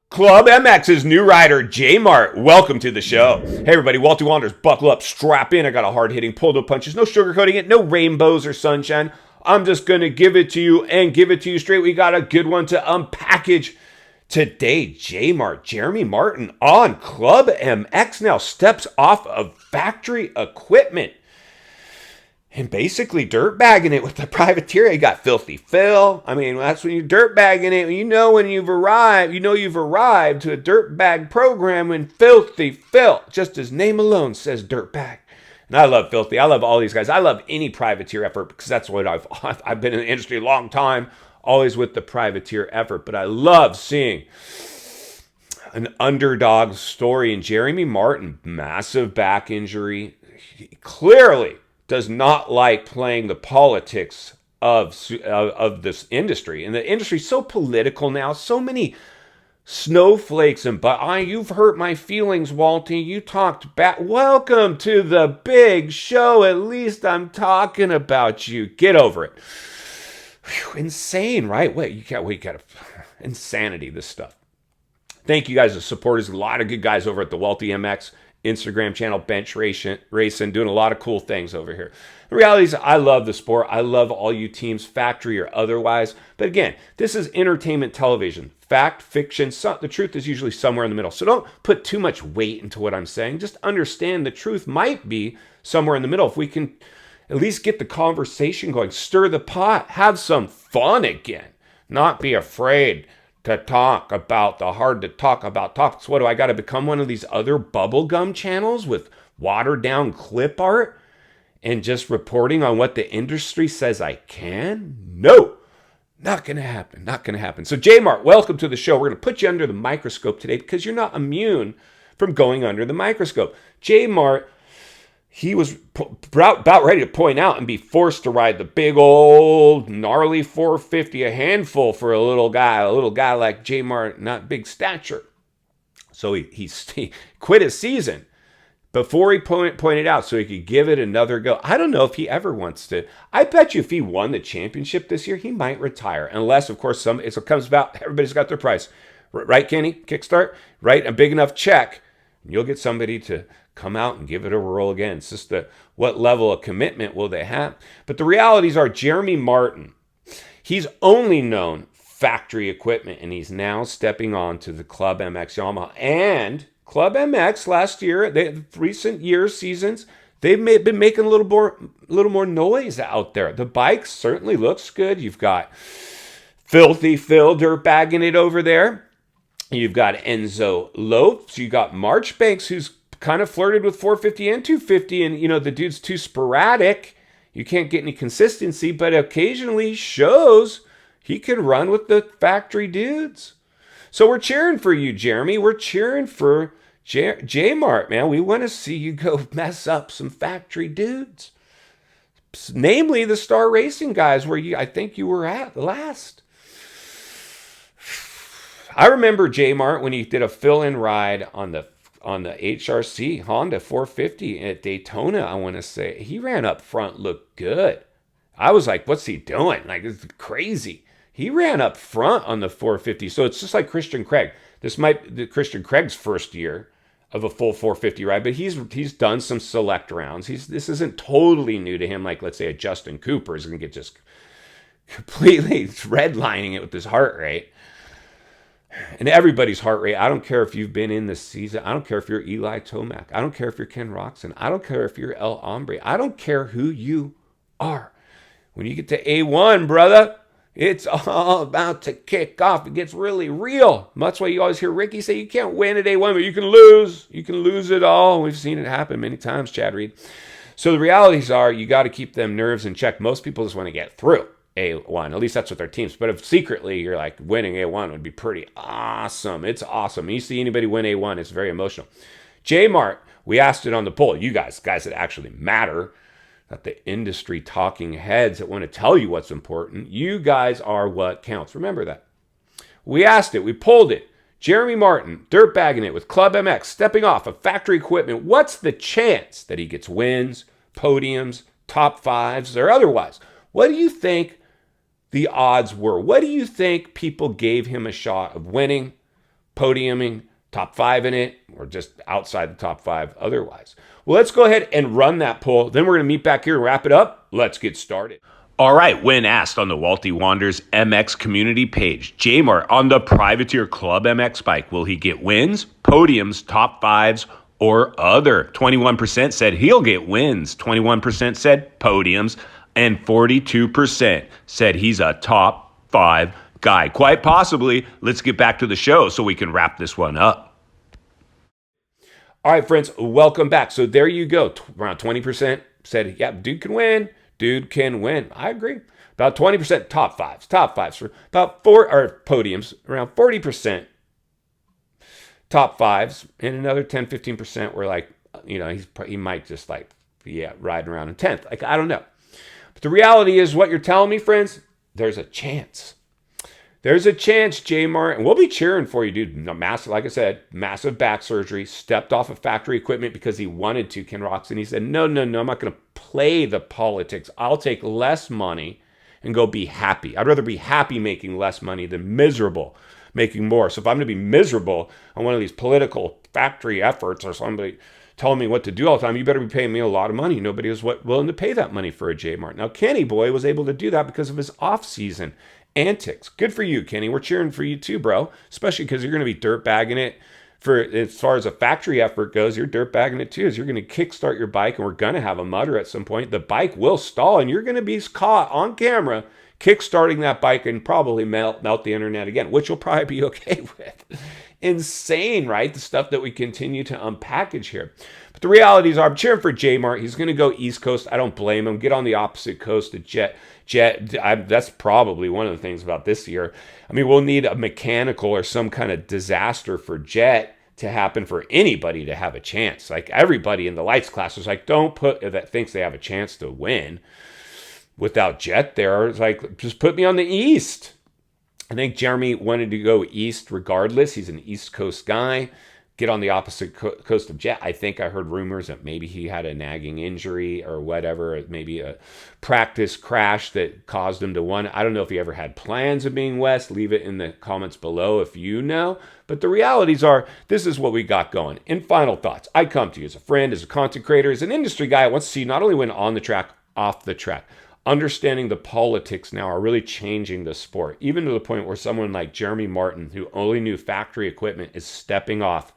Club MX's new rider, Mart. Welcome to the show. Hey everybody, Walty Wanders, buckle up, strap in. I got a hard-hitting pull-to punches, no sugarcoating it, no rainbows or sunshine. I'm just going to give it to you and give it to you straight. We got a good one to unpackage today. Mart, Jeremy Martin on Club MX now steps off of factory equipment. And basically dirtbagging it with the privateer. You got Filthy Phil. I mean, that's when you're dirtbagging it. You know when you've arrived. You know you've arrived to a dirtbag program when Filthy Phil, just his name alone says dirtbag. And I love Filthy. I love all these guys. I love any privateer effort because that's what I've been in the industry a long time, always with the privateer effort. But I love seeing an underdog story. And Jeremy Martin, massive back injury. He clearly does not like playing the politics of this industry. And the industry's so political now. So many snowflakes and you've hurt my feelings, Walty. You talked back. Welcome to the big show. At least I'm talking about you. Get over it. Whew, insane, right? You got insanity, this stuff. Thank you guys, the supporters. A lot of good guys over at the Walty MX Instagram channel, bench racing, doing a lot of cool things over here. The reality is I love the sport. I love all you teams, factory or otherwise. But again, this is entertainment television. Fact, fiction, the truth is usually somewhere in the middle. So don't put too much weight into what I'm saying. Just understand the truth might be somewhere in the middle. If we can at least get the conversation going, stir the pot, have some fun again, not be afraid to talk about the hard to talk about topics. What do I got to become one of these other bubblegum channels with watered down clip art and just reporting on what the industry says I can? No, not going to happen. Not going to happen. So Mart, welcome to the show. We're going to put you under the microscope today because you're not immune from going under the microscope. Mart, he was about ready to point out and be forced to ride the big old gnarly 450, a handful for a little guy like Mart, not big stature. So he quit his season before he pointed out so he could give it another go. I don't know if he ever wants to. I bet you if he won the championship this year, he might retire. Unless, of course, it comes about, everybody's got their price. Right, Kenny? Kickstart? Right? A big enough check. And you'll get somebody to come out and give it a whirl again. It's just what level of commitment will they have? But the realities are Jeremy Martin, he's only known factory equipment, and he's now stepping on to the Club MX Yamaha. And Club MX last year, recent years, seasons, they've been making a little more noise out there. The bike certainly looks good. You've got Filthy Phil dirtbagging it over there. You've got Enzo Lopes. You got Marchbanks, who's kind of flirted with 450 and 250, and the dude's too sporadic. You can't get any consistency, but occasionally shows he can run with the factory dudes. So we're cheering for you, Jeremy. We're cheering for Mart, man. We want to see you go mess up some factory dudes, namely the Star Racing guys, where I think you were at last. I remember Mart when he did a fill-in ride on the HRC Honda 450 at Daytona. I want to say he ran up front, looked good. I was like, what's he doing? Like, it's crazy. He ran up front on the 450. So it's just like Christian Craig. This might be Christian Craig's first year of a full 450 ride, but he's done some select rounds. This isn't totally new to him. Like, let's say a Justin Cooper is going to get just completely redlining it with his heart rate. And everybody's heart rate. I don't care if you've been in the season. I don't care if you're Eli Tomac. I don't care if you're Ken Roxon. I don't care if you're El Hombre. I don't care who you are. When you get to A1, brother, it's all about to kick off. It gets really real. That's why you always hear Ricky say you can't win at A1, but you can lose. You can lose it all. We've seen it happen many times, Chad Reed. So the realities are you got to keep them nerves in check. Most people just want to get through A1. At least that's what their teams. But if secretly you're like, winning A1 would be pretty awesome. It's awesome. You see anybody win A1, it's very emotional. Mart, we asked it on the poll. You guys that actually matter, not the industry talking heads that want to tell you what's important. You guys are what counts. Remember that. We asked it. We polled it. Jeremy Martin, dirtbagging it with Club MX, stepping off of factory equipment. What's the chance that he gets wins, podiums, top fives, or otherwise? What do you think the odds were? What do you think people gave him a shot of winning, podiuming, top 5 in it, or just outside the top 5 otherwise. Well, let's go ahead and run that poll. Then we're going to meet back here and wrap it up. Let's get started. All right, when asked on the Walty Wanders MX community page, J-Mart on the Privateer Club MX bike, will he get wins, podiums, top 5s, or other? 21% said he'll get wins, 21% said podiums, and 42% said he's a top 5 guy. Quite possibly. Let's get back to the show so we can wrap this one up. All right, friends, welcome back. So there you go. Around 20% said, yeah, dude can win. Dude can win. I agree. About 20% top 5s for about 4 or podiums, around 40% top 5s, and another 10-15% were like, you know, he might just like, yeah, riding around in 10th. Like, I don't know. But the reality is what you're telling me, friends, there's a chance. There's a chance, J-Mart, and we'll be cheering for you, dude. Massive, like I said, massive back surgery, stepped off of factory equipment because he wanted to, Ken Roxon. He said, no, I'm not going to play the politics. I'll take less money and go be happy. I'd rather be happy making less money than miserable making more. So if I'm going to be miserable on one of these political factory efforts or somebody telling me what to do all the time, you better be paying me a lot of money. Nobody was willing to pay that money for a J-Mart. Now, Kenny Boy was able to do that because of his off-season antics. Good for you, Kenny. We're cheering for you too, bro. Especially because you're going to be dirt bagging it for, as far as a factory effort goes, you're dirt bagging it too. As you're going to kickstart your bike, and we're going to have a mutter at some point. The bike will stall, and you're going to be caught on camera kickstarting that bike and probably melt the internet again, which you'll probably be okay with. Insane, right? The stuff that we continue to unpackage here. But the reality is, I'm cheering for J-Mart. He's going to go East Coast. I don't blame him. Get on the opposite coast of Jet. That's probably one of the things about this year. I mean, we'll need a mechanical or some kind of disaster for Jet to happen for anybody to have a chance. Like, everybody in the lights class was like, don't put that thinks they have a chance to win without Jet there. It's like, just put me on the East. I think Jeremy wanted to go East regardless. He's an East Coast guy. Get on the opposite coast of Jet. I think I heard rumors that maybe he had a nagging injury or whatever, maybe a practice crash that caused him to win. I don't know if he ever had plans of being West. Leave it in the comments below if you know. But the realities are, this is what we got going. In final thoughts, I come to you as a friend, as a content creator, as an industry guy. I want to see you not only win on the track, off the track. Understanding the politics now are really changing the sport, even to the point where someone like Jeremy Martin, who only knew factory equipment, is stepping off,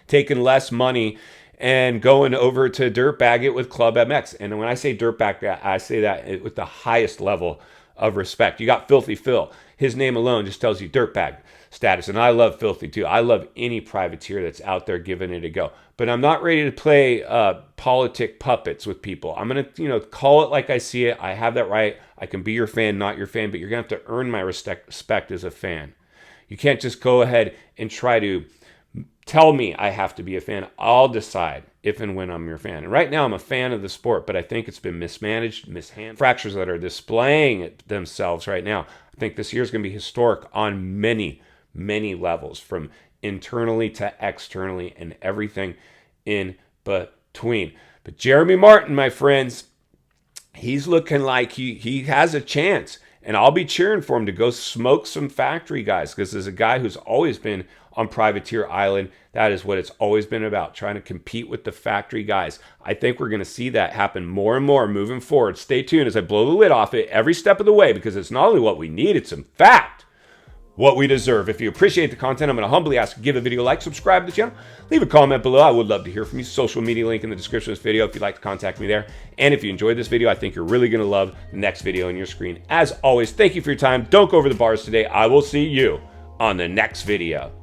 taking less money and going over to dirtbag it with Club MX. And when I say dirtbag, I say that with the highest level of respect. You got Filthy Phil. His name alone just tells you dirtbag status. And I love Filthy too. I love any privateer that's out there giving it a go. But I'm not ready to play politic puppets with people. I'm going to, call it like I see it. I have that right. I can be your fan, not your fan, but you're going to have to earn my respect as a fan. You can't just go ahead and try to tell me I have to be a fan. I'll decide if and when I'm your fan. And right now I'm a fan of the sport, but I think it's been mismanaged, mishandled. Fractures that are displaying themselves right now. I think this year is going to be historic on many, many levels, from internally to externally and everything in between. But Jeremy Martin, my friends, he's looking like he has a chance. And I'll be cheering for him to go smoke some factory guys, because as a guy who's always been on Privateer Island, that is what it's always been about, trying to compete with the factory guys. I think we're going to see that happen more and more moving forward. Stay tuned as I blow the lid off it every step of the way, because it's not only what we need, it's in fact what we deserve. If you appreciate the content, I'm going to humbly ask, give a video a like, subscribe to the channel, leave a comment below. I would love to hear from you. Social media link in the description of this video if you'd like to contact me there. And if you enjoyed this video, I think you're really going to love the next video on your screen. As always, thank you for your time. Don't go over the bars today. I will see you on the next video.